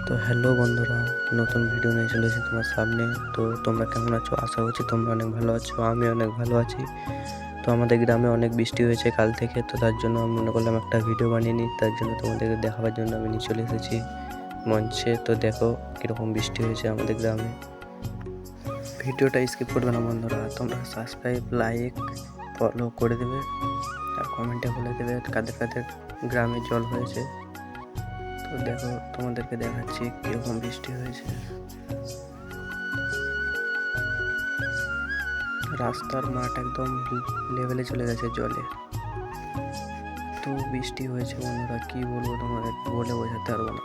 তো হ্যালো বন্ধুরা, নতুন ভিডিও নিয়ে চলে এসেছি তোমার সামনে। তো তোমরা কেমন আছো? আশা করছি তোমরা অনেক ভালো আছো, আমি অনেক ভালো আছি। তো আমাদের গ্রামে অনেক বৃষ্টি হয়েছে কাল থেকে, তো তার জন্য আমি মনে করলাম একটা ভিডিও বানিয়ে নিই। তার জন্য তোমাদেরকে দেখাবার জন্য আমি নিয়ে চলে এসেছি মঞ্চে। তো দেখো কীরকম বৃষ্টি হয়েছে আমাদের গ্রামে। ভিডিওটা স্কিপ করবে না বন্ধুরা, তোমরা সাবস্ক্রাইব, লাইক, ফলো করে দেবে আর কমেন্টে বলে দেবে কাদের কাদের গ্রামে জল হয়েছে। তো দেখো তোমাদেরকে দেখাচ্ছি কীরকম বৃষ্টি হয়েছে। রাস্তার মাঠ একদম লেভেলে চলে গেছে জলে। তো বৃষ্টি হয়েছে বন্ধুরা, কি বলবো তোমাদের, বলে বোঝাতে পারবো না।